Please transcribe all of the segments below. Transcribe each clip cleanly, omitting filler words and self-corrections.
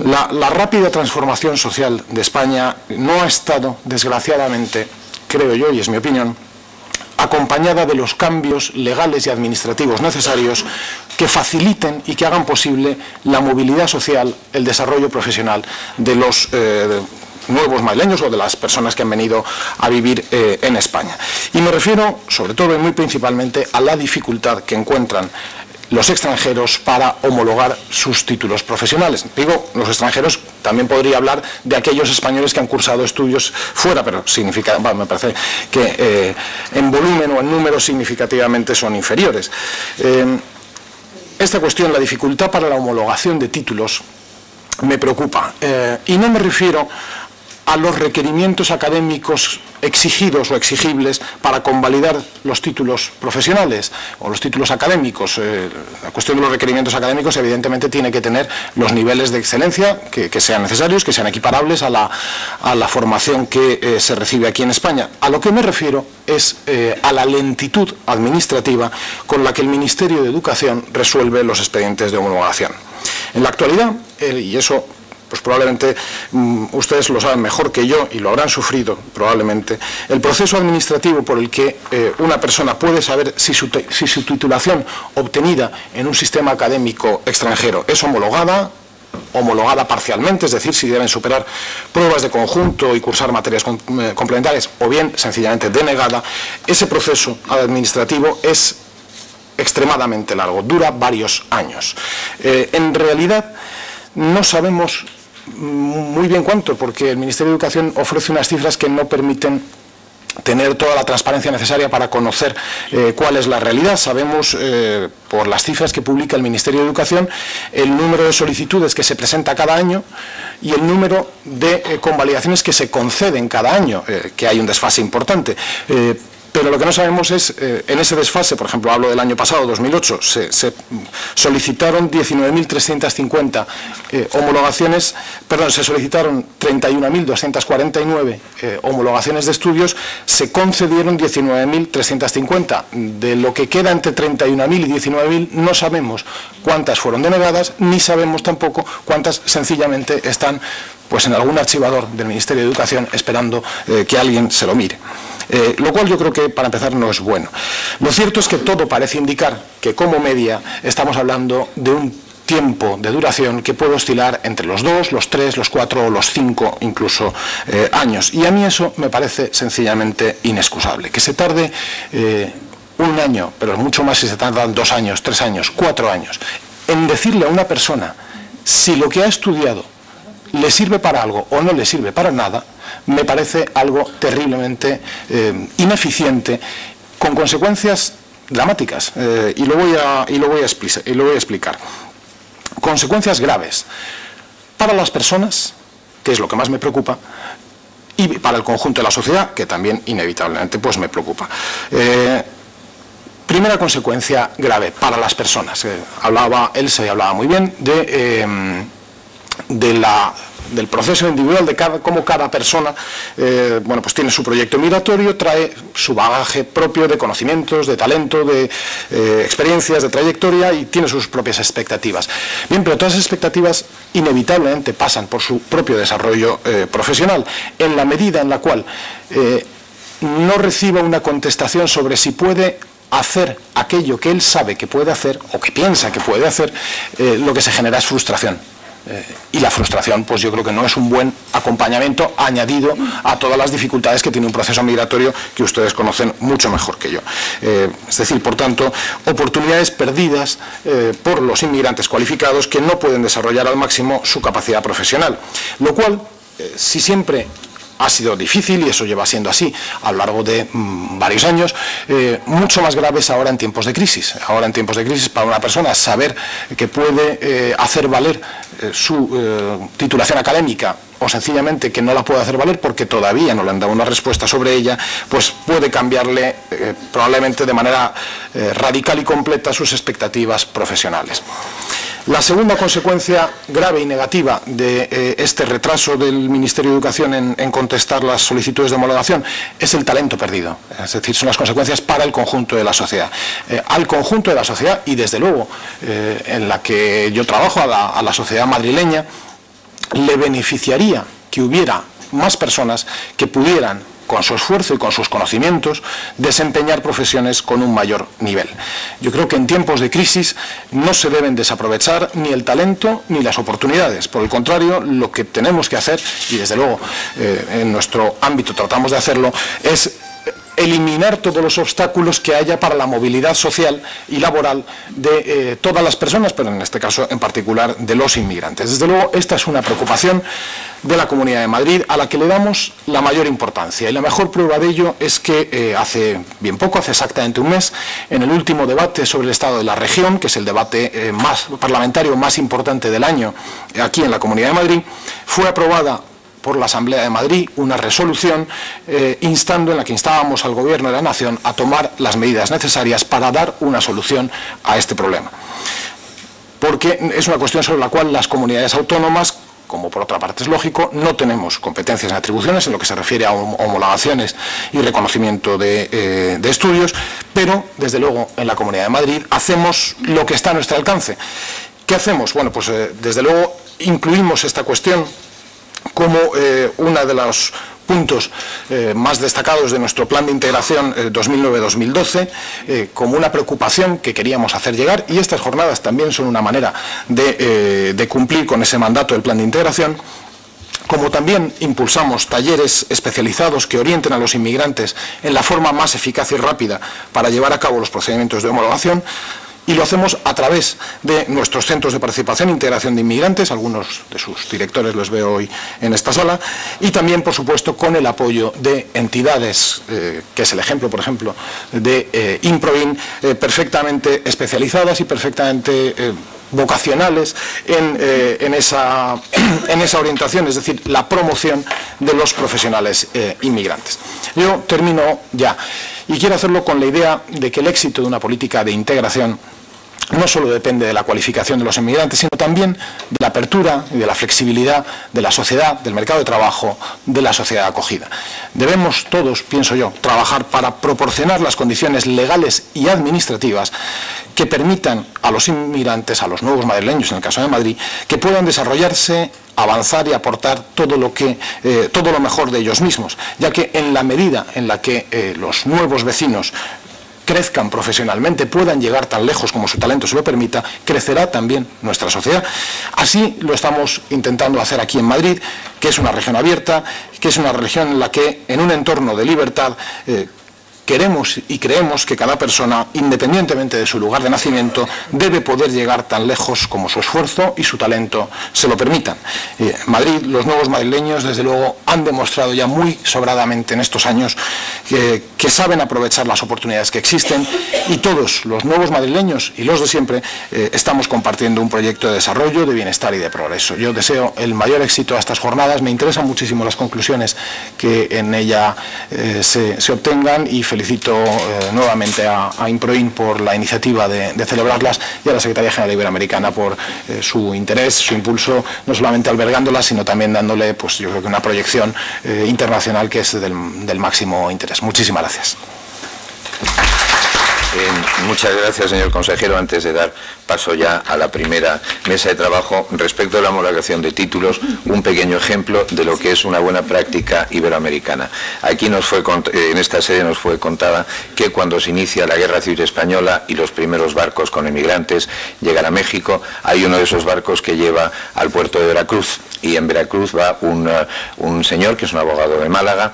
La rápida transformación social de España no ha estado, desgraciadamente, creo yo, y es mi opinión, acompañada de los cambios legales y administrativos necesarios que faciliten y que hagan posible la movilidad social, el desarrollo profesional de los nuevos madrileños o de las personas que han venido a vivir en España. Y me refiero, sobre todo y muy principalmente, a la dificultad que encuentran los extranjeros para homologar sus títulos profesionales. Digo, los extranjeros, también podría hablar de aquellos españoles que han cursado estudios fuera, pero significa, me parece que en volumen o en números significativamente son inferiores. Esta cuestión, la dificultad para la homologación de títulos, me preocupa. Y no me refiero a los requerimientos académicos exigidos o exigibles para convalidar los títulos profesionales o los títulos académicos. La cuestión de los requerimientos académicos evidentemente tiene que tener los niveles de excelencia que sean necesarios, que sean equiparables a la formación que se recibe aquí en España. A lo que me refiero es a la lentitud administrativa con la que el Ministerio de Educación resuelve los expedientes de homologación. En la actualidad, y eso pues probablemente ustedes lo saben mejor que yo y lo habrán sufrido probablemente, el proceso administrativo por el que una persona puede saber si su titulación obtenida en un sistema académico extranjero es homologada parcialmente, es decir, si deben superar pruebas de conjunto y cursar materias complementarias, o bien sencillamente denegada, ese proceso administrativo es extremadamente largo, dura varios años. En realidad no sabemos muy bien cuánto, porque el Ministerio de Educación ofrece unas cifras que no permiten tener toda la transparencia necesaria para conocer cuál es la realidad. Sabemos, por las cifras que publica el Ministerio de Educación, el número de solicitudes que se presenta cada año y el número de convalidaciones que se conceden cada año, que hay un desfase importante. Pero lo que no sabemos es, en ese desfase, por ejemplo, hablo del año pasado, 2008, se solicitaron 19.350 homologaciones, perdón, se solicitaron 31.249 homologaciones de estudios, se concedieron 19.350. De lo que queda entre 31.000 y 19.000 no sabemos cuántas fueron denegadas, ni sabemos tampoco cuántas sencillamente están pues en algún archivador del Ministerio de Educación esperando que alguien se lo mire. Lo cual yo creo que, para empezar, no es bueno. Lo cierto es que todo parece indicar que, como media, estamos hablando de un tiempo de duración que puede oscilar entre los 2, los 3, los 4 o los 5 incluso años. Y a mí eso me parece sencillamente inexcusable. Que se tarde un año, pero mucho más si se tardan 2 años, 3 años, 4 años, en decirle a una persona si lo que ha estudiado le sirve para algo o no le sirve para nada, me parece algo terriblemente ineficiente, con consecuencias dramáticas, y lo voy a explicar. Consecuencias graves para las personas, que es lo que más me preocupa, y para el conjunto de la sociedad, que también inevitablemente pues me preocupa. Primera consecuencia grave para las personas. Hablaba Elsa y hablaba muy bien del proceso individual, de cómo cada persona bueno, pues tiene su proyecto migratorio, trae su bagaje propio de conocimientos, de talento, de experiencias, de trayectoria, y tiene sus propias expectativas. Bien, pero todas esas expectativas inevitablemente pasan por su propio desarrollo profesional, en la medida en la cual no reciba una contestación sobre si puede hacer aquello que él sabe que puede hacer o que piensa que puede hacer, lo que se genera es frustración. Y la frustración, pues yo creo que no es un buen acompañamiento añadido a todas las dificultades que tiene un proceso migratorio que ustedes conocen mucho mejor que yo. Es decir, por tanto, oportunidades perdidas por los inmigrantes cualificados que no pueden desarrollar al máximo su capacidad profesional. Lo cual, si siempre ha sido difícil, y eso lleva siendo así a lo largo de varios años, mucho más graves ahora en tiempos de crisis. Ahora en tiempos de crisis, para una persona saber que puede hacer valer su titulación académica, o sencillamente que no la puede hacer valer porque todavía no le han dado una respuesta sobre ella, pues puede cambiarle probablemente de manera radical y completa sus expectativas profesionales. La segunda consecuencia grave y negativa de este retraso del Ministerio de Educación en contestar las solicitudes de homologación es el talento perdido. Es decir, son las consecuencias para el conjunto de la sociedad. Al conjunto de la sociedad, y desde luego en la que yo trabajo, a la sociedad madrileña, le beneficiaría que hubiera más personas que pudieran, con su esfuerzo y con sus conocimientos, desempeñar profesiones con un mayor nivel. Yo creo que en tiempos de crisis no se deben desaprovechar ni el talento ni las oportunidades. Por el contrario, lo que tenemos que hacer, y desde luego en nuestro ámbito tratamos de hacerlo, es eliminar todos los obstáculos que haya para la movilidad social y laboral de todas las personas, pero en este caso en particular de los inmigrantes. Desde luego, esta es una preocupación de la Comunidad de Madrid a la que le damos la mayor importancia, y la mejor prueba de ello es que hace bien poco, hace exactamente un mes, en el último debate sobre el estado de la región, que es el debate parlamentario más importante del año aquí en la Comunidad de Madrid, fue aprobada por la Asamblea de Madrid una resolución en la que instábamos al Gobierno de la Nación a tomar las medidas necesarias para dar una solución a este problema. Porque es una cuestión sobre la cual las comunidades autónomas, como por otra parte es lógico, no tenemos competencias ni atribuciones en lo que se refiere a homologaciones y reconocimiento de estudios, pero desde luego en la Comunidad de Madrid hacemos lo que está a nuestro alcance. ¿Qué hacemos? Bueno, pues desde luego incluimos esta cuestión como uno de los puntos más destacados de nuestro plan de integración 2009-2012, como una preocupación que queríamos hacer llegar, y estas jornadas también son una manera de cumplir con ese mandato del plan de integración. Como también impulsamos talleres especializados que orienten a los inmigrantes en la forma más eficaz y rápida para llevar a cabo los procedimientos de homologación, y lo hacemos a través de nuestros centros de participación e integración de inmigrantes, algunos de sus directores los veo hoy en esta sala, y también, por supuesto, con el apoyo de entidades, que es el ejemplo, por ejemplo, de Improin, perfectamente especializadas y perfectamente vocacionales en esa orientación, es decir, la promoción de los profesionales inmigrantes. Yo termino ya, y quiero hacerlo con la idea de que el éxito de una política de integración no solo depende de la cualificación de los inmigrantes, sino también de la apertura y de la flexibilidad de la sociedad, del mercado de trabajo, de la sociedad acogida. Debemos todos, pienso yo, trabajar para proporcionar las condiciones legales y administrativas que permitan a los inmigrantes, a los nuevos madrileños, en el caso de Madrid, que puedan desarrollarse, avanzar y aportar todo lo mejor de ellos mismos, ya que en la medida en la que los nuevos vecinos crezcan profesionalmente, puedan llegar tan lejos como su talento se lo permita, crecerá también nuestra sociedad. Así lo estamos intentando hacer aquí en Madrid, que es una región abierta, que es una región en la que, en un entorno de libertad, queremos y creemos que cada persona, independientemente de su lugar de nacimiento, debe poder llegar tan lejos como su esfuerzo y su talento se lo permitan. Madrid, los nuevos madrileños, desde luego, han demostrado ya muy sobradamente en estos años que saben aprovechar las oportunidades que existen, y todos los nuevos madrileños y los de siempre estamos compartiendo un proyecto de desarrollo, de bienestar y de progreso. Yo deseo el mayor éxito a estas jornadas, me interesan muchísimo las conclusiones que en ella se obtengan, y felicito nuevamente a Improin por la iniciativa de celebrarlas, y a la Secretaría General Iberoamericana por su interés, su impulso, no solamente albergándolas, sino también dándole, pues yo creo que una proyección internacional que es del máximo interés. Muchísimas gracias. Muchas gracias, señor consejero. Antes de dar paso ya a la primera mesa de trabajo, respecto a la homologación de títulos, un pequeño ejemplo de lo que es una buena práctica iberoamericana. Aquí en esta sede nos fue contada que cuando se inicia la Guerra Civil Española y los primeros barcos con emigrantes llegan a México, hay uno de esos barcos que lleva al puerto de Veracruz, y en Veracruz va un señor que es un abogado de Málaga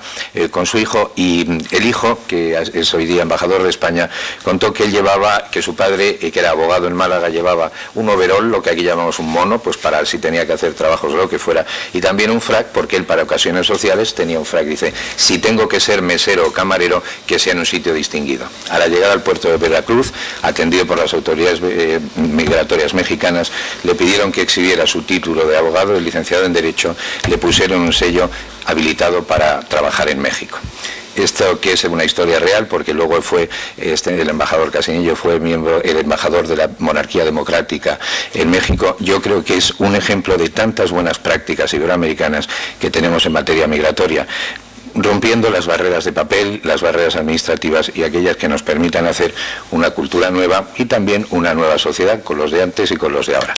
con su hijo, y el hijo, que es hoy día embajador de España, contó que él llevaba, que su padre, que era abogado en Málaga, llevaba un overol, lo que aquí llamamos un mono, pues para si tenía que hacer trabajos o lo que fuera, y también un frac, porque él para ocasiones sociales tenía un frac. Dice, si tengo que ser mesero o camarero, que sea en un sitio distinguido. A la llegada al puerto de Veracruz, atendido por las autoridades migratorias mexicanas, le pidieron que exhibiera su título de abogado, de licenciado en Derecho, le pusieron un sello habilitado para trabajar en México. Esto que es una historia real, porque luego fue el embajador Casinillo fue el embajador de la monarquía democrática en México. Yo creo que es un ejemplo de tantas buenas prácticas iberoamericanas que tenemos en materia migratoria, rompiendo las barreras de papel, las barreras administrativas y aquellas que nos permitan hacer una cultura nueva y también una nueva sociedad con los de antes y con los de ahora.